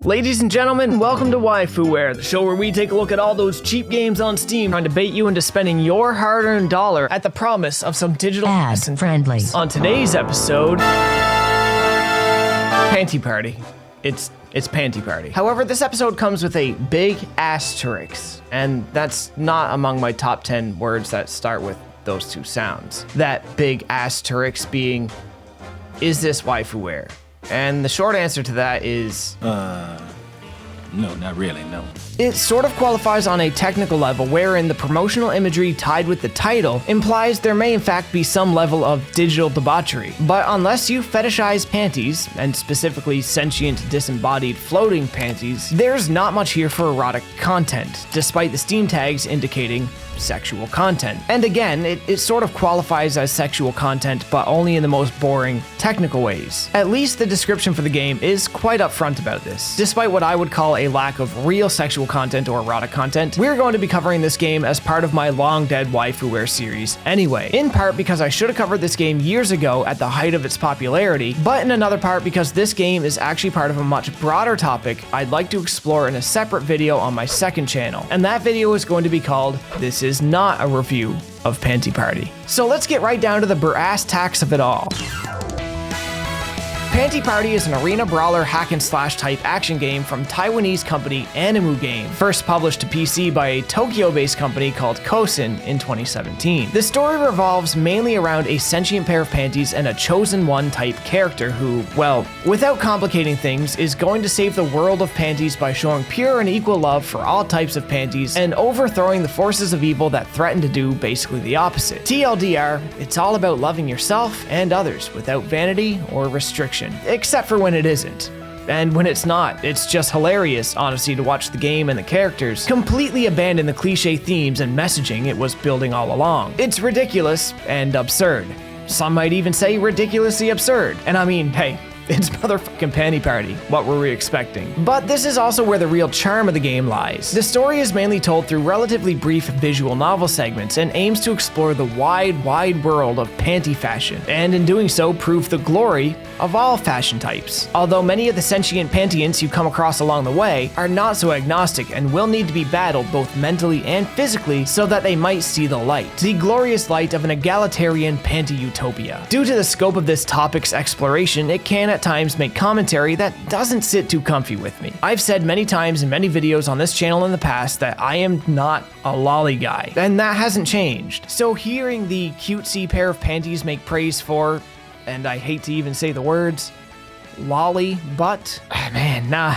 Ladies and gentlemen, welcome to Waifuware, the show where we take a look at all those cheap games on Steam trying to bait you into spending your hard-earned dollar at the promise of some digital ad-friendly. On today's episode, Panty Party. It's Panty Party. However, this episode comes with a big asterisk, and that's not among my top 10 words that start with those two sounds. That big asterisk being, is this Waifuware? And the short answer to that is... No, not really, no. It sort of qualifies on a technical level wherein the promotional imagery tied with the title implies there may in fact be some level of digital debauchery. But unless you fetishize panties, and specifically sentient disembodied floating panties, there's not much here for erotic content, despite the Steam tags indicating sexual content. And again, it sort of qualifies as sexual content, but only in the most boring, technical ways. At least the description for the game is quite upfront about this. Despite what I would call a lack of real sexual content or erotic content, we're going to be covering this game as part of my long dead Waifuware series anyway. In part because I should have covered this game years ago at the height of its popularity, but in another part because this game is actually part of a much broader topic I'd like to explore in a separate video on my second channel. And that video is going to be called This Is Not a Review of Panty Party. So let's get right down to the brass tacks of it all. Panty Party is an arena brawler hack and slash type action game from Taiwanese company Animu Game, first published to PC by a Tokyo-based company called Kosen in 2017. The story revolves mainly around a sentient pair of panties and a chosen one type character who, well, without complicating things, is going to save the world of panties by showing pure and equal love for all types of panties and overthrowing the forces of evil that threaten to do basically the opposite. TLDR, it's all about loving yourself and others without vanity or restriction. Except for when it isn't. And when it's not, it's just hilarious, honestly, to watch the game and the characters completely abandon the cliche themes and messaging it was building all along. It's ridiculous and absurd. Some might even say ridiculously absurd. And I mean, hey, it's motherfucking Panty Party. What were we expecting? But this is also where the real charm of the game lies. The story is mainly told through relatively brief visual novel segments and aims to explore the wide world of panty fashion, and in doing so prove the glory of all fashion types. Although many of the sentient pantians you come across along the way are not so agnostic and will need to be battled both mentally and physically so that they might see the light. The glorious light of an egalitarian panty utopia. Due to the scope of this topic's exploration, it can at times make commentary that doesn't sit too comfy with me. I've said many times in many videos on this channel in the past that I am not a lolly guy, and that hasn't changed. So hearing the cutesy pair of panties make praise for, and I hate to even say the words, lolly butt, man, nah,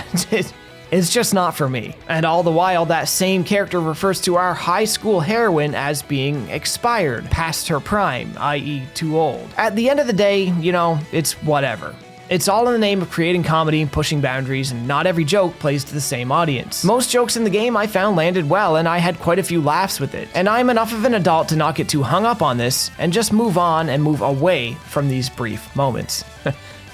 it's just not for me. And all the while, that same character refers to our high school heroine as being expired, past her prime, i.e. too old. At the end of the day, you know, it's whatever. It's all in the name of creating comedy and pushing boundaries, and not every joke plays to the same audience. Most jokes in the game I found landed well, and I had quite a few laughs with it. And I'm enough of an adult to not get too hung up on this, and just move on and move away from these brief moments.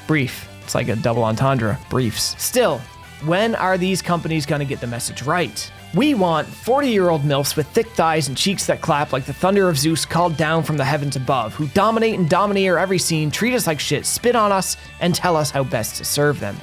Brief. It's like a double entendre. Briefs. Still, when are these companies gonna get the message right? We want 40-year-old MILFs with thick thighs and cheeks that clap like the thunder of Zeus called down from the heavens above, who dominate and domineer every scene, treat us like shit, spit on us, and tell us how best to serve them.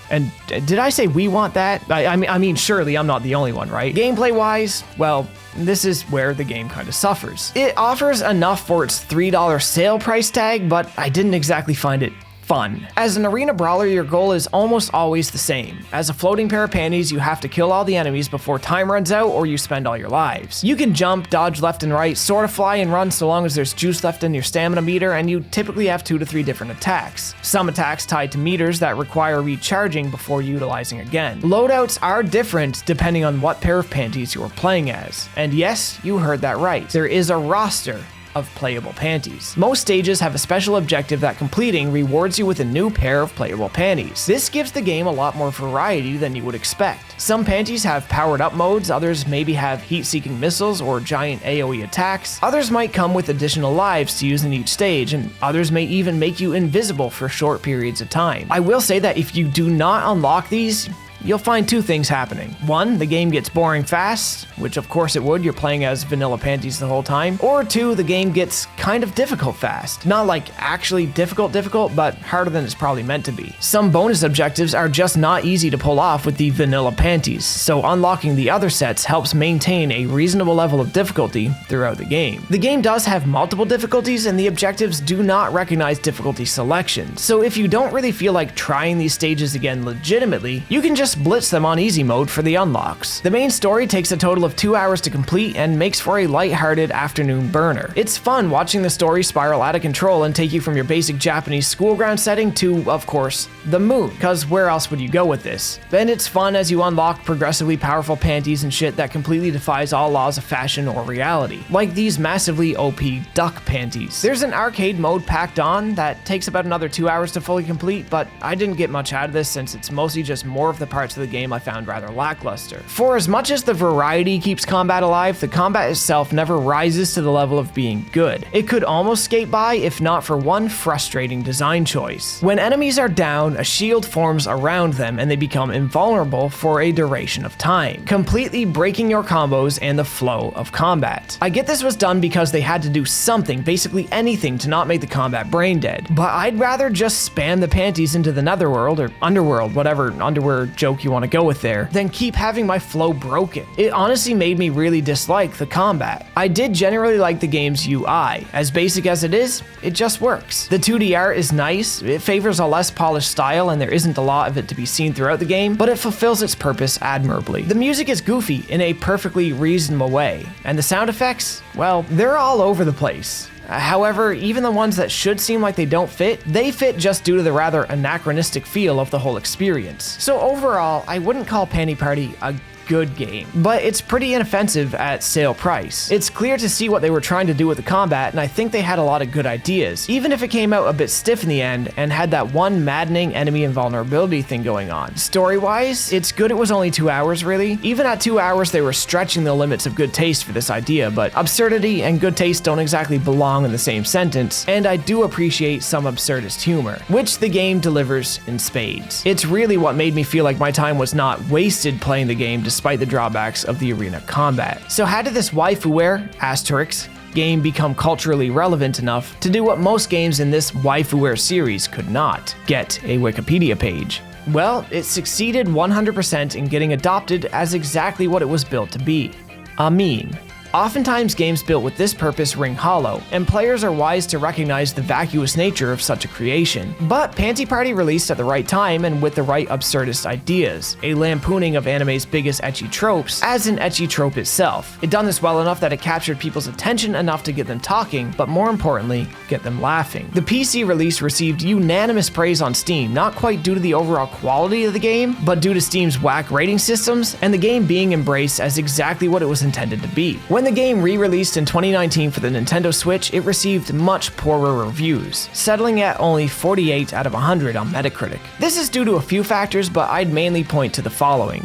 And did I say we want that? I mean, surely I'm not the only one, right? Gameplay-wise, well, this is where the game kind of suffers. It offers enough for its $3 sale price tag, but I didn't exactly find it fun. As an arena brawler, your goal is almost always the same. As a floating pair of panties, you have to kill all the enemies before time runs out or you spend all your lives. You can jump, dodge left and right, sort of fly and run so long as there's juice left in your stamina meter, and you typically have 2 to 3 different attacks. Some attacks tied to meters that require recharging before utilizing again. Loadouts are different depending on what pair of panties you are playing as. And yes, you heard that right. There is a roster of playable panties. Most stages have a special objective that completing rewards you with a new pair of playable panties. This gives the game a lot more variety than you would expect. Some panties have powered up modes, others maybe have heat-seeking missiles or giant AoE attacks, others might come with additional lives to use in each stage, and others may even make you invisible for short periods of time. I will say that if you do not unlock these, you'll find two things happening. One, the game gets boring fast, which of course it would, you're playing as vanilla panties the whole time. Or two, the game gets kind of difficult fast. Not like actually difficult, but harder than it's probably meant to be. Some bonus objectives are just not easy to pull off with the vanilla panties, so unlocking the other sets helps maintain a reasonable level of difficulty throughout the game. The game does have multiple difficulties, and the objectives do not recognize difficulty selection, so if you don't really feel like trying these stages again legitimately, you can just blitz them on easy mode for the unlocks. The main story takes a total of 2 hours to complete and makes for a lighthearted afternoon burner. It's fun watching the story spiral out of control and take you from your basic Japanese school ground setting to, of course, the moon, cause where else would you go with this? Then it's fun as you unlock progressively powerful panties and shit that completely defies all laws of fashion or reality, like these massively OP duck panties. There's an arcade mode packed on that takes about another 2 hours to fully complete, but I didn't get much out of this since it's mostly just more of the parts of the game I found rather lackluster. For as much as the variety keeps combat alive, the combat itself never rises to the level of being good. It could almost skate by if not for one frustrating design choice. When enemies are down, a shield forms around them and they become invulnerable for a duration of time, completely breaking your combos and the flow of combat. I get this was done because they had to do something, basically anything, to not make the combat brain dead, but I'd rather just spam the panties into the netherworld or underworld, whatever underwear joke you want to go with there, than keep having my flow broken. It honestly made me really dislike the combat. I did generally like the game's UI. As basic as it is, it just works. The 2D art is nice, it favors a less polished style, and there isn't a lot of it to be seen throughout the game, but it fulfills its purpose admirably. The music is goofy in a perfectly reasonable way, and the sound effects, well, they're all over the place. However, even the ones that should seem like they don't fit, they fit just due to the rather anachronistic feel of the whole experience. So overall, I wouldn't call Panty Party a good game, but it's pretty inoffensive at sale price. It's clear to see what they were trying to do with the combat, and I think they had a lot of good ideas, even if it came out a bit stiff in the end and had that one maddening enemy invulnerability thing going on. Story-wise, it's good it was only 2 hours really. Even at 2 hours, they were stretching the limits of good taste for this idea, but absurdity and good taste don't exactly belong in the same sentence, and I do appreciate some absurdist humor, which the game delivers in spades. It's really what made me feel like my time was not wasted playing the game despite the drawbacks of the arena combat. So how did this Waifuware, asterisk, game become culturally relevant enough to do what most games in this Waifuware series could not? Get a Wikipedia page. Well, it succeeded 100% in getting adopted as exactly what it was built to be, a meme. Oftentimes games built with this purpose ring hollow, and players are wise to recognize the vacuous nature of such a creation. But Panty Party released at the right time and with the right absurdist ideas, a lampooning of anime's biggest ecchi tropes as an ecchi trope itself. It done this well enough that it captured people's attention enough to get them talking, but more importantly, get them laughing. The PC release received unanimous praise on Steam, not quite due to the overall quality of the game, but due to Steam's whack rating systems and the game being embraced as exactly what it was intended to be. When the game re-released in 2019 for the Nintendo Switch, it received much poorer reviews, settling at only 48 out of 100 on Metacritic. This is due to a few factors, but I'd mainly point to the following.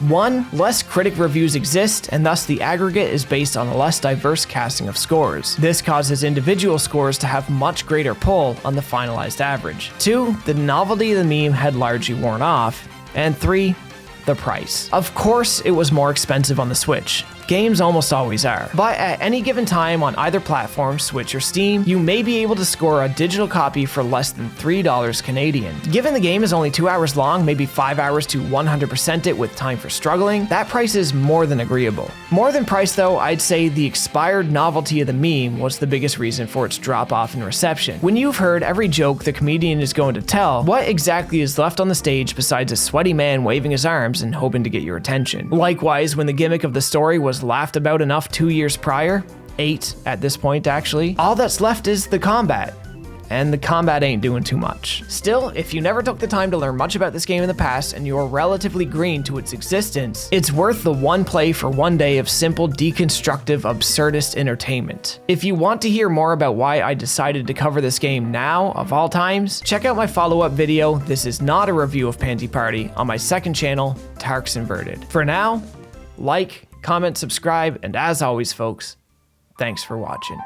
1. Less critic reviews exist, and thus the aggregate is based on a less diverse casting of scores. This causes individual scores to have much greater pull on the finalized average. 2. The novelty of the meme had largely worn off. And 3. The price. Of course, it was more expensive on the Switch. Games almost always are. But at any given time on either platform, Switch or Steam, you may be able to score a digital copy for less than $3 Canadian. Given the game is only 2 hours long, maybe 5 hours to 100% it with time for struggling, that price is more than agreeable. More than price though, I'd say the expired novelty of the meme was the biggest reason for its drop off in reception. When you've heard every joke the comedian is going to tell, what exactly is left on the stage besides a sweaty man waving his arms and hoping to get your attention? Likewise, when the gimmick of the story was laughed about enough 2 years prior, 8 at this point actually, all that's left is the combat. And the combat ain't doing too much. Still, if you never took the time to learn much about this game in the past and you're relatively green to its existence, it's worth the one play for one day of simple, deconstructive, absurdist entertainment. If you want to hear more about why I decided to cover this game now, of all times, check out my follow-up video, This Is Not a Review of Panty Party, on my second channel, Tarks Inverted. For now, like, comment, subscribe, and as always folks, thanks for watching.